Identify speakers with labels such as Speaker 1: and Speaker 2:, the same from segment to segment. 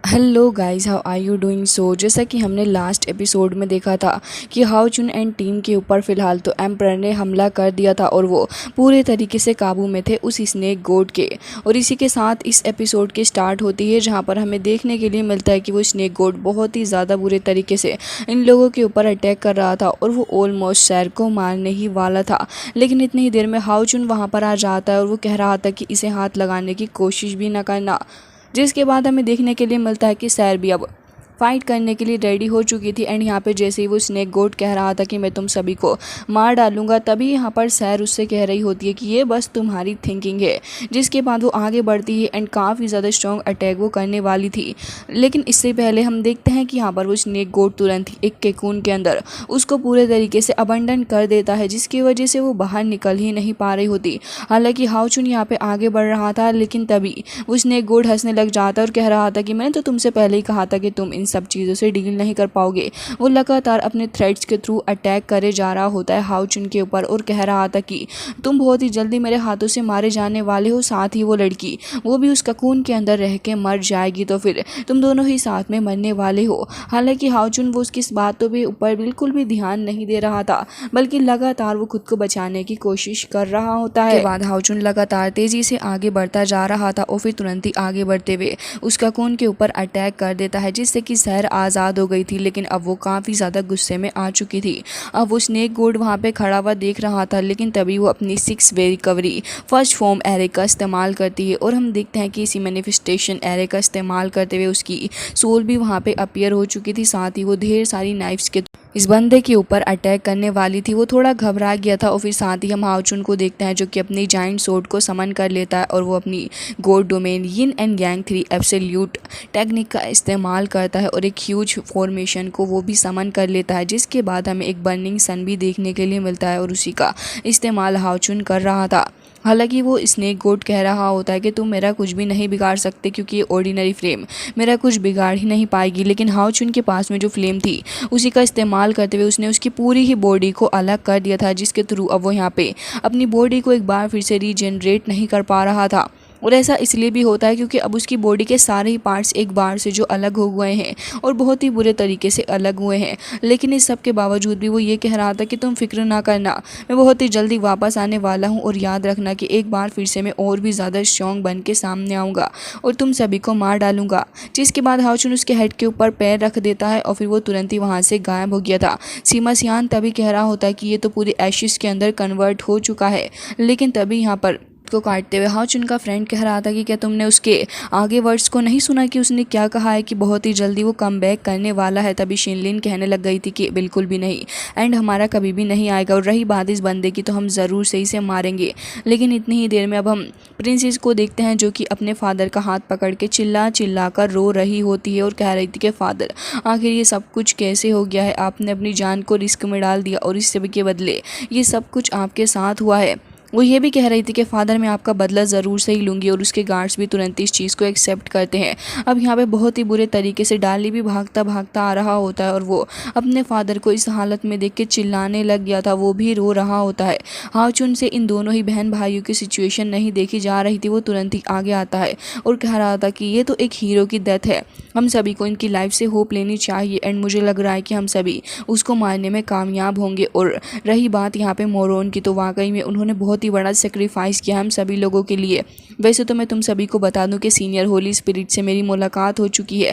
Speaker 1: Hello guys, how are you doing. जैसा कि हमने लास्ट एपिसोड में देखा था कि हाउ चुन एंड टीम के ऊपर फ़िलहाल तो एम्परर ने हमला कर दिया था और वो पूरे तरीके से काबू में थे उस स्नेक गोड के। और इसी के साथ इस एपिसोड की स्टार्ट होती है जहाँ पर हमें देखने के लिए मिलता है कि वो स्नेक गोड बहुत ही ज़्यादा बुरे तरीके से इन लोगों के ऊपर अटैक कर रहा था और वो ऑलमोस्ट सैर को मारने ही वाला था। लेकिन इतनी ही देर में हाउ चुन वहाँ पर आ जाता है और वो कह रहा था कि इसे हाथ लगाने की कोशिश भी ना करना। जिसके बाद हमें देखने के लिए मिलता है कि सैर भी अब फाइट करने के लिए रेडी हो चुकी थी। एंड यहाँ पे जैसे ही वो स्नेक गोड कह रहा था कि मैं तुम सभी को मार डालूंगा, तभी यहाँ पर सैर उससे कह रही होती है कि ये बस तुम्हारी थिंकिंग है। जिसके बाद वो आगे बढ़ती है एंड काफ़ी ज़्यादा स्ट्रॉन्ग अटैक वो करने वाली थी। लेकिन इससे पहले हम देखते हैं कि यहाँ पर वो स्नेक गोड तुरंत ही एक केकून के अंदर उसको पूरे तरीके से अबंडन कर देता है, जिसकी वजह से वो बाहर निकल ही नहीं पा रही होती। हालांकि हाउ चुन यहाँ पे आगे बढ़ रहा था, लेकिन तभी वो स्नेक गोड हंसने लग जाता है और कह रहा था कि मैंने तो तुमसे पहले ही कहा था कि तुम इन सब चीज़ों से डील नहीं कर पाओगे। वो लगातार अपने थ्रेड्स के थ्रू अटैक करे जा रहा होता है हाउ चुन के ऊपर और कह रहा था कि तुम बहुत ही जल्दी मेरे हाथों से मारे जाने वाले हो, साथ ही वो लड़की वो भी उस ककून के अंदर रह के मर जाएगी, तो फिर तुम दोनों ही साथ में मरने वाले हो। हालांकि हाउ चुन वो उसकी इस बातों के ऊपर बिल्कुल भी ध्यान नहीं दे रहा था, बल्कि लगातार वो खुद को बचाने की कोशिश कर रहा होता है। के बाद हाउ चुन लगातार तेजी से आगे बढ़ता जा रहा था और फिर तुरंत ही आगे बढ़ते हुए उस ककून के ऊपर अटैक कर देता है, जिससे कि सैर आज़ाद हो गई थी। लेकिन अब वो काफ़ी ज़्यादा गुस्से में आ चुकी थी। अब वो स्नेक गोड वहाँ पे खड़ा हुआ देख रहा था, लेकिन तभी वो अपनी 6 वे रिकवरी फर्स्ट फॉर्म एरे का इस्तेमाल करती है और हम देखते हैं कि इसी मैनिफेस्टेशन एरे का इस्तेमाल करते हुए उसकी सोल भी वहाँ पे अपीयर हो चुकी थी। साथ ही वो ढेर सारी नाइफ्स के इस बंदे के ऊपर अटैक करने वाली थी। वो थोड़ा घबरा गया था और फिर साथ ही हम हाउ चुन को देखते हैं जो कि अपनी जाइंट सोर्ड को समन कर लेता है और वो अपनी गोड domain yin and yang 3 absolute technique का इस्तेमाल करता है और एक ह्यूज फॉर्मेशन को वो भी समन कर लेता है। जिसके बाद हमें एक बर्निंग सन भी देखने के लिए मिलता है और उसी का इस्तेमाल हाउ चुन कर रहा था। हालांकि वो स्नेक गोड कह रहा होता है कि तुम मेरा कुछ भी नहीं बिगाड़ सकते, क्योंकि ये ऑर्डिनरी फ्लेम मेरा कुछ बिगाड़ ही नहीं पाएगी। लेकिन हाउ चुन के पास में जो फ्लेम थी उसी का इस्तेमाल करते हुए उसने उसकी पूरी ही बॉडी को अलग कर दिया था, जिसके थ्रू अब वो यहाँ पे अपनी बॉडी को एक बार फिर से रीजनरेट नहीं कर पा रहा था। और ऐसा इसलिए भी होता है क्योंकि अब उसकी बॉडी के सारे ही पार्ट्स एक बार से जो अलग हो गए हैं और बहुत ही बुरे तरीके से अलग हुए हैं। लेकिन इस सब के बावजूद भी वो ये कह रहा था कि तुम फिक्र ना करना, मैं बहुत ही जल्दी वापस आने वाला हूँ और याद रखना कि एक बार फिर से मैं और भी ज़्यादा स्ट्रॉन्ग बन के सामने आऊँगा और तुम सभी को मार डालूंगा। जिसके बाद हाउ चुन उसके हेड के ऊपर पैर रख देता है और फिर वो तुरंत ही वहाँ से गायब हो गया था। सीमा सियान तभी कह रहा होता है कि ये तो पूरी एशिस के अंदर कन्वर्ट हो चुका है। लेकिन तभी यहाँ पर को काटते हुए हाउ चुन का फ्रेंड कह रहा था कि क्या तुमने उसके आगे वर्ड्स को नहीं सुना कि उसने क्या कहा है कि बहुत ही जल्दी वो कम बैक करने वाला है। तभी शिनलिन कहने लग गई थी कि बिल्कुल भी नहीं, एंड हमारा कभी भी नहीं आएगा, और रही बात इस बंदे की तो हम ज़रूर से इसे मारेंगे। लेकिन इतनी ही देर में अब हम प्रिंसेस को देखते हैं जो कि अपने फादर का हाथ पकड़ के चिल्ला चिल्ला कर रो रही होती है और कह रही थी कि फादर आखिर ये सब कुछ कैसे हो गया है, आपने अपनी जान को रिस्क में डाल दिया और इस सब के बदले ये सब कुछ आपके साथ हुआ है। वो ये भी कह रही थी कि फादर मैं आपका बदला ज़रूर से ही लूँगी, और उसके गार्ड्स भी तुरंत इस चीज़ को एक्सेप्ट करते हैं। अब यहाँ पे बहुत ही बुरे तरीके से डाली भी भागता भागता आ रहा होता है और वो अपने फादर को इस हालत में देख के चिल्लाने लग गया था, वो भी रो रहा होता है। हाउ चुन से इन दोनों ही बहन भाइयों की सिचुएशन नहीं देखी जा रही थी। वो तुरंत ही आगे आता है और कह रहा था कि ये तो एक हीरो की डेथ है, हम सभी को इनकी लाइफ से होप लेनी चाहिए एंड मुझे लग रहा है कि हम सभी उसको मारने में कामयाब होंगे। और रही बात यहाँ पे मोरोन की, तो वाकई में उन्होंने बहुत ही बड़ा सेक्रीफाइस किया हम सभी लोगों के लिए। वैसे तो मैं तुम सभी को बता दूं कि सीनियर होली स्पिरिट से मेरी मुलाकात हो चुकी है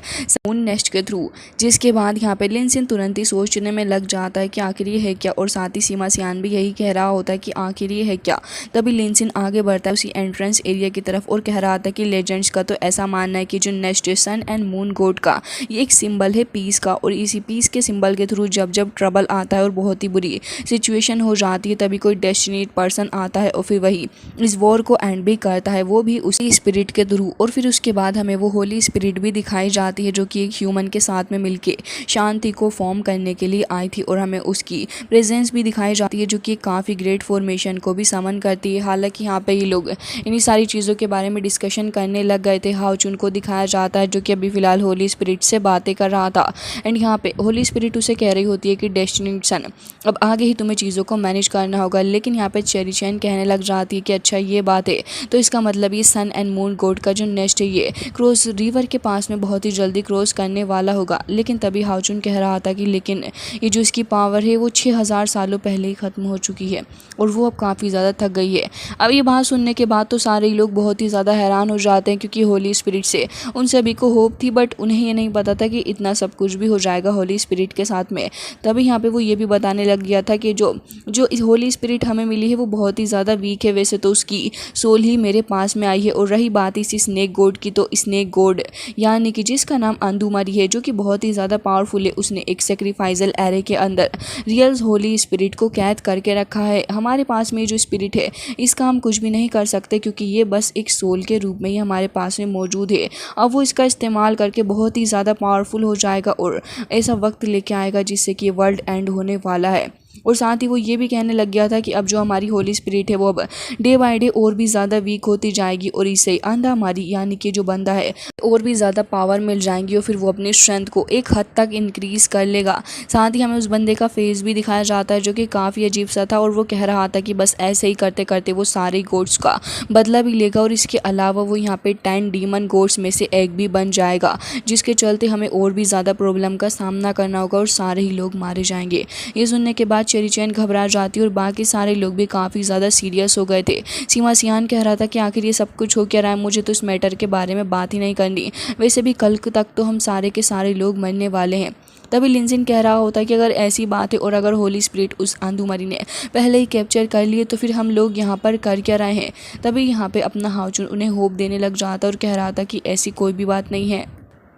Speaker 1: मून नेस्ट के थ्रू। जिसके बाद यहाँ पे लिनसिन तुरंत ही सोचने में लग जाता है कि आखिर ये है क्या, और साथ ही सीमा सियान भी यही कह रहा होता है कि आखिर ये है क्या। तभी लिनसिन आगे बढ़ता है उसी एंट्रेंस एरिया की तरफ और कह रहा था कि लेजेंड्स का तो ऐसा मानना है कि जो nest sun and moon god का ये एक सिंबल है पीस का, और इसी पीस के सिंबल के थ्रू जब जब ट्रबल आता है और बहुत ही बुरी सिचुएशन हो जाती है, तभी कोई डेस्टिनेट पर्सन आता है और फिर वही इस वॉर को एंड भी करता है, वो भी उसी स्पिरिट के थ्रू। और फिर उसके बाद हमें वो होली स्पिरिट भी दिखाई जाती है जो कि एक ह्यूमन के साथ में मिलके शांति को फॉर्म करने के लिए आई थी, और हमें उसकी प्रेजेंस भी दिखाई जाती है जो कि काफ़ी ग्रेट फॉर्मेशन को भी समन करती है। हालांकि यहाँ पे ये लोग इन्हीं सारी चीज़ों के बारे में डिस्कशन करने लग गए थे। हाउ चुन को दिखाया जाता है जो कि अभी फ़िलहाल होली स्पिरिट से बातें कर रहा था, एंड यहाँ पे होली स्पिरिट उसे कह रही होती है कि डेस्टिनी सन अब आगे ही तुम्हें चीज़ों को मैनेज करना होगा। लेकिन यहाँ पे चेरी चैन कहने लग जाती है कि अच्छा ये बात है, तो इसका मतलब ये सन एंड मून गॉड का जो नेस्ट है ये क्रॉस रिवर के पास में बहुत ही जल्दी क्रॉस करने वाला होगा। लेकिन तभी हाओचुन कह रहा था कि लेकिन ये जो इसकी पावर है वो 6000 सालों पहले ही ख़त्म हो चुकी है और वो अब काफ़ी ज़्यादा थक गई है। अब ये बात सुनने के बाद तो सारे लोग बहुत ही ज़्यादा हैरान हो जाते हैं, क्योंकि होली स्पिरिट से उन सभी को होप थी, बट उन्हें ये नहीं पता था कि इतना सब कुछ भी हो जाएगा होली स्पिरिट के साथ में। तभी यहाँ पे वो ये भी बताने लग गया था कि जो जो इस होली स्पिरिट हमें मिली है वो बहुत ही ज़्यादा वीक है, वैसे तो उसकी सोल ही मेरे पास में आई है। और रही बात इसी स्नेक गॉड की, तो स्नेक गॉड यानी कि जिसका नाम अंदुमरी है, जो कि बहुत ही ज़्यादा पावरफुल है, उसने एक सेक्रीफाइजल एरे के अंदर रियल होली स्पिरिट को कैद करके रखा है। हमारे पास में जो स्पिरिट है इसका हम कुछ भी नहीं कर सकते, क्योंकि ये बस एक सोल के रूप में ही हमारे पास में मौजूद है। अब वो इसका इस्तेमाल करके बहुत ही ज़्यादा पावरफुल हो जाएगा और ऐसा वक्त लेके आएगा जिससे कि वर्ल्ड एंड होने वाला है। और साथ ही वो ये भी कहने लग गया था कि अब जो हमारी होली स्पिरिट है वो अब डे बाय डे और भी ज़्यादा वीक होती जाएगी और इससे अंधामारी यानी कि जो बंदा है और भी ज़्यादा पावर मिल जाएंगी और फिर वो अपनी स्ट्रेंथ को एक हद तक इंक्रीज़ कर लेगा। साथ ही हमें उस बंदे का फेस भी दिखाया जाता है जो कि काफ़ी अजीब सा था और वो कह रहा था कि बस ऐसे ही करते करते वो सारे गोड्स का बदला भी लेगा और इसके अलावा वो यहाँ पे 10 डीमन गोड्स में से एक भी बन जाएगा, जिसके चलते हमें और भी ज़्यादा प्रॉब्लम का सामना करना होगा और सारे ही लोग मारे जाएंगे। ये सुनने के बाद चेरी चैन घबरा जाती और बाकी सारे लोग भी काफ़ी ज़्यादा सीरियस हो गए थे। सीमा सियान कह रहा था कि आखिर ये सब कुछ हो क्या रहा है, मुझे तो इस मैटर के बारे में बात ही नहीं करनी, वैसे भी कल तक तो हम सारे के सारे लोग मरने वाले हैं। तभी लिनजिन कह रहा होता है कि अगर ऐसी बात है और अगर होली स्पिरिट उस अंधुमरी ने पहले ही कैप्चर कर लिए तो फिर हम लोग यहाँ पर कर क्या रहे हैं। तभी यहाँ पे अपना हाओचुन उन्हें होप देने लग जाता और कह रहा था कि ऐसी कोई भी बात नहीं है।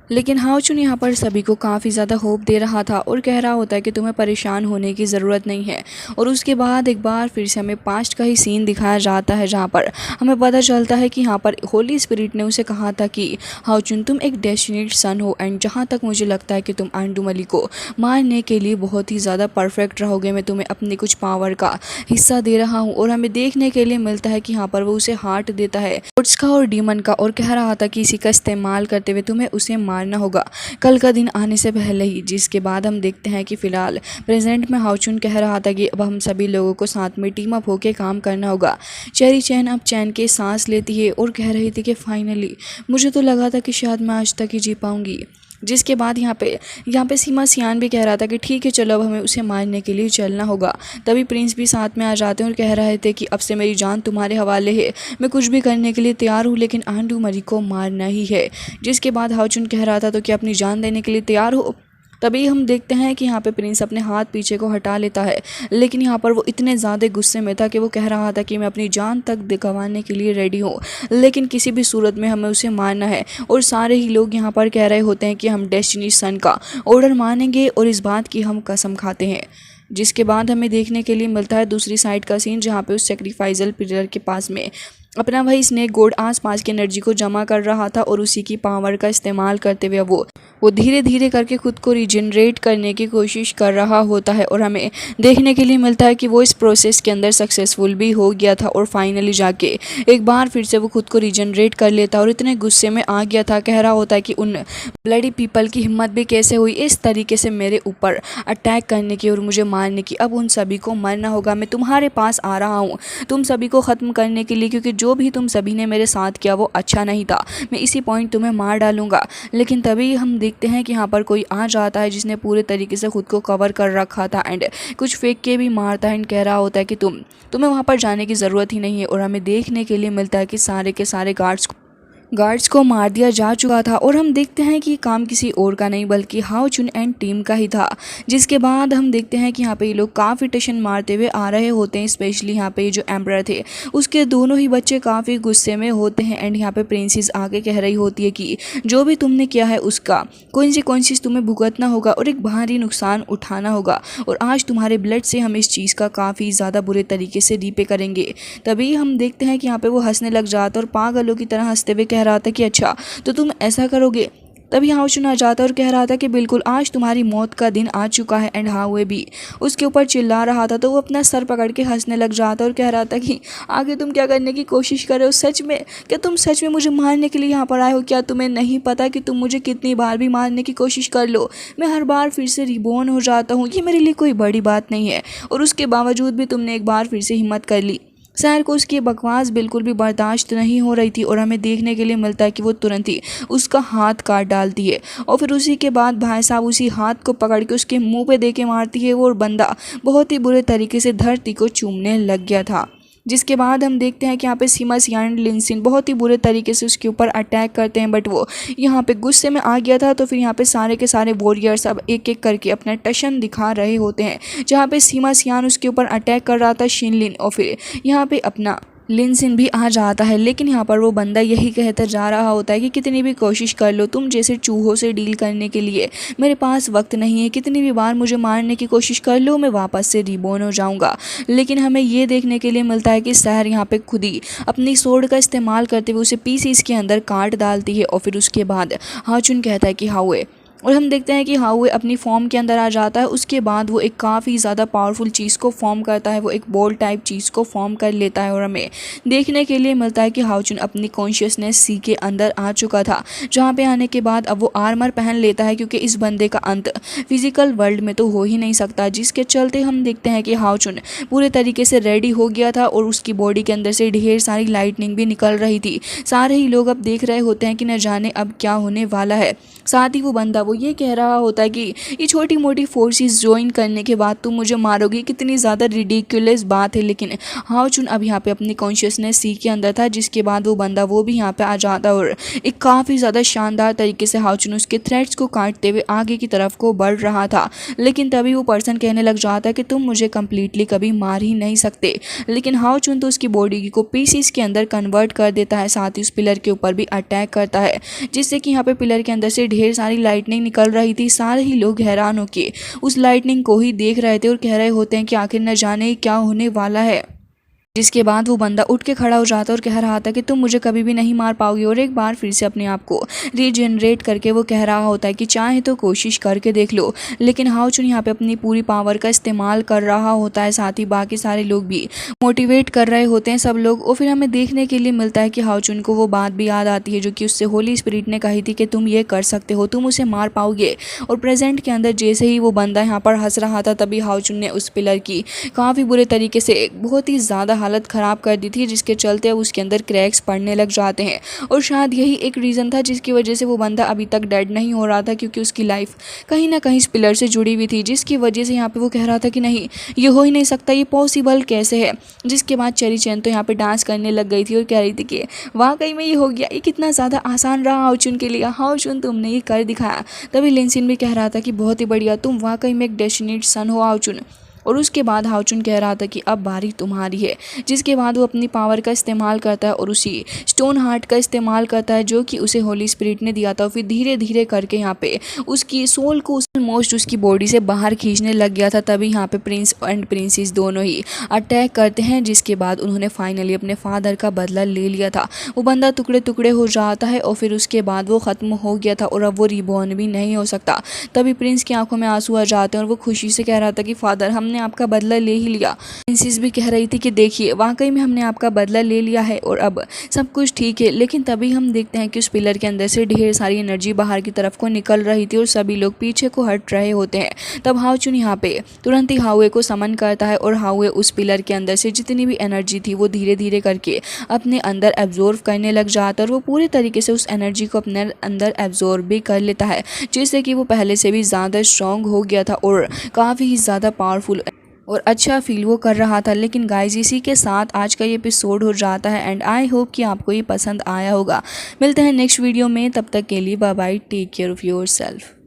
Speaker 1: लेकिन हाओचुन यहाँ पर सभी को काफ़ी ज़्यादा होप दे रहा था और कह रहा होता है कि तुम्हें परेशान होने की ज़रूरत नहीं है। और उसके बाद एक बार फिर से हमें पास्ट का ही सीन दिखाया जाता है, जहाँ पर हमें पता चलता है कि यहाँ पर होली स्पिरिट ने उसे कहा था कि हाओचुन तुम एक डेस्टिनेट सन हो एंड जहाँ तक मुझे लगता है कि तुम अंडुमली को मारने के लिए बहुत ही ज़्यादा परफेक्ट रहोगे। मैं तुम्हें अपनी कुछ पावर का हिस्सा दे रहा हूँ। और हमें देखने के लिए मिलता है कि यहाँ पर वो उसे हार्ट देता है गोड्स का और डीमन का और कह रहा था कि इसी का इस्तेमाल करते हुए तुम्हें उसे मारना होगा कल का दिन आने से पहले ही। जिसके बाद हम देखते हैं कि फिलहाल प्रेजेंट में हाओचुन कह रहा था कि अब हम सभी लोगों को साथ में टीम अप होकर काम करना होगा। चेरी चैन अब चैन के सांस लेती है और कह रही थी कि फाइनली मुझे तो लगा था कि शायद मैं आज तक ही जी पाऊंगी। जिसके बाद यहाँ पे सीमा सियान भी कह रहा था कि ठीक है चलो अब हमें उसे मारने के लिए चलना होगा। तभी प्रिंस भी साथ में आ जाते हैं और कह रहे थे कि अब से मेरी जान तुम्हारे हवाले है, मैं कुछ भी करने के लिए तैयार हूँ, लेकिन अंडुमरी को मारना ही है। जिसके बाद हाओचुन कह रहा था तो क्या अपनी जान देने के लिए तैयार हो। तभी हम देखते हैं कि यहाँ पे प्रिंस अपने हाथ पीछे को हटा लेता है, लेकिन यहाँ पर वो इतने ज़्यादा गुस्से में था कि वो कह रहा था कि मैं अपनी जान तक गंवाने के लिए रेडी हूँ, लेकिन किसी भी सूरत में हमें उसे मारना है। और सारे ही लोग यहाँ पर कह रहे होते हैं कि हम डेस्टिनी सन का ऑर्डर मानेंगे और इस बात की हम कसम खाते हैं। जिसके बाद हमें देखने के लिए मिलता है दूसरी साइड का सीन, जहाँ पे उस सेक्रीफाइजल पिलर के पास में अपना वही स्नेक गॉड आसपास की एनर्जी को जमा कर रहा था और उसी की पावर का इस्तेमाल करते हुए वो धीरे धीरे करके खुद को रिजनरेट करने की कोशिश कर रहा होता है। और हमें देखने के लिए मिलता है कि वो इस प्रोसेस के अंदर सक्सेसफुल भी हो गया था और फाइनली जाके एक बार फिर से वो खुद को रिजनरेट कर लेता और इतने गुस्से में आ गया था, कह रहा होता है कि उन ब्लडी पीपल की हिम्मत भी कैसे हुई इस तरीके से मेरे ऊपर अटैक करने की और मुझे मारने की। अब उन सभी को मरना होगा, मैं तुम्हारे पास आ रहा हूँ तुम सभी को ख़त्म करने के लिए, क्योंकि जो भी तुम सभी ने मेरे साथ किया वो अच्छा नहीं था। मैं इसी पॉइंट तुम्हें मार डालूंगा। लेकिन तभी हम देखते हैं कि यहाँ पर कोई आ जाता है जिसने पूरे तरीके से खुद को कवर कर रखा था एंड कुछ फेंक के भी मारता है एंड कह रहा होता है कि तुम्हें वहाँ पर जाने की ज़रूरत ही नहीं है। और हमें देखने के लिए मिलता है कि सारे के सारे गार्ड्स को मार दिया जा चुका था और हम देखते हैं कि काम किसी और का नहीं बल्कि हाओचुन एंड टीम का ही था। जिसके बाद हम देखते हैं कि यहाँ पे ये लोग काफ़ी टेंशन मारते हुए आ रहे होते हैं, स्पेशली यहाँ पे जो एम्परर थे उसके दोनों ही बच्चे काफ़ी गुस्से में होते हैं एंड यहाँ पे प्रिंसेस आगे कह रही होती है कि जो भी तुमने किया है उसका कॉन्सिक्वेंसेस तुम्हें भुगतना होगा और एक भारी नुकसान उठाना होगा और आज तुम्हारे ब्लड से हम इस चीज़ का काफ़ी ज़्यादा बुरे तरीके से रीपे करेंगे। तभी हम देखते हैं कि यहाँ पे वो हंसने लग जाता और पागलों की तरह हंसते हुए कह रहा था कि अच्छा तो तुम ऐसा करोगे। तभी हाओचुन आ जाता और कह रहा था कि बिल्कुल आज तुम्हारी मौत का दिन आ चुका है एंड हाउए भी उसके ऊपर चिल्ला रहा था। तो वो अपना सर पकड़ के हंसने लग जाता और कह रहा था कि आगे तुम क्या करने की कोशिश कर रहे हो, सच में क्या तुम सच में मुझे मारने के लिए यहाँ पर आए हो? क्या तुम्हें नहीं पता कि तुम मुझे कितनी बार भी मारने की कोशिश कर लो, मैं हर बार फिर से रिबॉर्न हो जाता हूँ, ये मेरे लिए कोई बड़ी बात नहीं है और उसके बावजूद भी तुमने एक बार फिर से हिम्मत कर ली। शहर को उसकी बकवास बिल्कुल भी बर्दाश्त नहीं हो रही थी और हमें देखने के लिए मिलता है कि वो तुरंत ही उसका हाथ काट डालती है और फिर उसी के बाद भाई साहब उसी हाथ को पकड़ के उसके मुंह पे दे के मारती है वो, और बंदा बहुत ही बुरे तरीके से धरती को चूमने लग गया था। जिसके बाद हम देखते हैं कि यहाँ पे सीमा सियान लिनसिन बहुत ही बुरे तरीके से उसके ऊपर अटैक करते हैं, बट वो यहाँ पे गुस्से में आ गया था। तो फिर यहाँ पे सारे के सारे वॉरियर्स अब एक एक करके अपना टशन दिखा रहे होते हैं। जहाँ पे सीमा सियान उसके ऊपर अटैक कर रहा था शिनलिन, और फिर यहाँ पे अपना लिनसिन भी आ जाता है। लेकिन यहाँ पर वो बंदा यही कहता जा रहा होता है कि कितनी भी कोशिश कर लो, तुम जैसे चूहों से डील करने के लिए मेरे पास वक्त नहीं है। कितनी भी बार मुझे मारने की कोशिश कर लो, मैं वापस से रिबॉर्न हो जाऊंगा। लेकिन हमें ये देखने के लिए मिलता है कि शहर यहाँ पे खुद ही अपनी सोर्ड का इस्तेमाल करते हुए उसे पीसीस के अंदर काट डालती है। और फिर उसके बाद हाचुन कहता है कि हाउए, और हम देखते हैं कि हाउए अपनी फॉर्म के अंदर आ जाता है। उसके बाद वो एक काफ़ी ज़्यादा पावरफुल चीज़ को फॉर्म करता है, वो एक बॉल टाइप चीज़ को फॉर्म कर लेता है। और हमें देखने के लिए मिलता है कि हाउचुन अपनी कॉन्शियसनेस सी के अंदर आ चुका था, जहाँ पे आने के बाद अब वो आर्मर पहन लेता है, क्योंकि इस बंदे का अंत फिजिकल वर्ल्ड में तो हो ही नहीं सकता। जिसके चलते हम देखते हैं कि हाउचुन पूरे तरीके से रेडी हो गया था और उसकी बॉडी के अंदर से ढेर सारी लाइटनिंग भी निकल रही थी। सारे ही लोग अब देख रहे होते हैं कि न जाने अब क्या होने वाला है। साथ ही वो बंदा वो ये कह रहा होता है कि ये छोटी मोटी फोर्सेस ज्वाइन करने के बाद तुम मुझे मारोगे, कितनी ज़्यादा रिडिकुलस बात है। लेकिन हाउचुन अब यहाँ पे अपनी कॉन्शियसनेस सी के अंदर था। जिसके बाद वो बंदा वो भी यहाँ पे आ जाता और एक काफ़ी ज़्यादा शानदार तरीके से हाउचुन उसके थ्रेड्स को काटते हुए आगे की तरफ को बढ़ रहा था। लेकिन तभी वो पर्सन कहने लग जाता है कि तुम मुझे कम्प्लीटली कभी मार ही नहीं सकते। लेकिन हाउचुन तो उसकी बॉडी को पीसीस के अंदर कन्वर्ट कर देता है, साथ ही उस पिलर के ऊपर भी अटैक करता है, जिससे कि यहाँ पे पिलर के अंदर से ढेर सारी लाइटनिंग निकल रही थी। सारे ही लोग हैरान होके उस लाइटनिंग को ही देख रहे थे और कह रहे होते हैं कि आखिर न जाने क्या होने वाला है। जिसके बाद वो बंदा उठ के खड़ा हो जाता है और कह रहा था कि तुम मुझे कभी भी नहीं मार पाओगे, और एक बार फिर से अपने आप को रीजनरेट करके वो कह रहा होता है कि चाहे तो कोशिश करके देख लो। लेकिन हाउचुन यहाँ पे अपनी पूरी पावर का इस्तेमाल कर रहा होता है, साथ ही बाकी सारे लोग भी मोटिवेट कर रहे होते हैं सब लोग। और फिर हमें देखने के लिए मिलता है कि हाउचुन को वो बात भी याद आती है जो कि उससे होली स्पिरिट ने कही थी कि तुम ये कर सकते हो, तुम उसे मार पाओगे। और प्रेजेंट के अंदर जैसे ही वो बंदा यहाँ पर हंस रहा था, तभी हाउचुन ने उस पिलर की काफ़ी बुरे तरीके से बहुत ही ज़्यादा हालत ख़राब कर दी थी, जिसके चलते अब उसके अंदर क्रैक्स पड़ने लग जाते हैं। और शायद यही एक रीज़न था जिसकी वजह से वो बंदा अभी तक डेड नहीं हो रहा था, क्योंकि उसकी लाइफ कहीं ना कहीं इस पिलर से जुड़ी हुई थी, जिसकी वजह से यहाँ पे वो कह रहा था कि नहीं, ये हो ही नहीं सकता, ये पॉसिबल कैसे है। जिसके बाद चेरी चैन तो यहाँ पे डांस करने लग गई थी और कह रही थी कि वाकई में ये हो गया, ये कितना ज़्यादा आसान रहा हाउचुन के लिए, हाउचुन तुमने ये कर दिखाया। तभी लिनसिन भी कह रहा था कि बहुत ही बढ़िया, तुम वाकई में एक डेस्टिनेट सन हो हाउचुन। और उसके बाद हाउचुन कह रहा था कि अब बारी तुम्हारी है। जिसके बाद वो अपनी पावर का इस्तेमाल करता है और उसी स्टोन हार्ट का इस्तेमाल करता है जो कि उसे होली स्पिरिट ने दिया था। फिर धीरे धीरे करके यहाँ पे उसकी सोल को ऑलमोस्ट उसकी बॉडी से बाहर खींचने लग गया था। तभी यहाँ पे प्रिंस एंड प्रिंसेस दोनों ही अटैक करते हैं, जिसके बाद उन्होंने फाइनली अपने फादर का बदला ले लिया था। वो बंदा टुकड़े टुकड़े हो जाता है और फिर उसके बाद वो ख़त्म हो गया था और अब वो रिबॉर्न भी नहीं हो सकता। तभी प्रिंस की आंखों में आंसू आ जाते हैं और वो खुशी से कह रहा था कि फादर, हमने आपका बदला ले ही लिया। प्रिंसेस भी कह रही थी कि देखिए, वाकई में हमने आपका बदला ले लिया है और अब सब कुछ ठीक है। लेकिन तभी हम देखते हैं कि उस पिलर के अंदर से ढेर सारी एनर्जी बाहर की तरफ को निकल रही थी और सभी लोग पीछे को हट रहे होते हैं। तब हाउचुन यहाँ पे तुरंत ही हाउए को समन करता है और हाउए उस पिलर के अंदर से जितनी भी एनर्जी थी वो धीरे धीरे करके अपने अंदर एब्जॉर्व करने लग जाता है और वो पूरे तरीके से उस एनर्जी को अपने अंदर एब्जॉर्व भी कर लेता है, जिससे कि वो पहले से भी ज़्यादा स्ट्रॉन्ग हो गया था और काफ़ी ज़्यादा पावरफुल और अच्छा फील वो कर रहा था। लेकिन गाइस, इसी के साथ आज का ये एपिसोड हो जाता है एंड आई होप कि आपको ये पसंद आया होगा। मिलते हैं नेक्स्ट वीडियो में, तब तक के लिए bye bye, take care of yourself.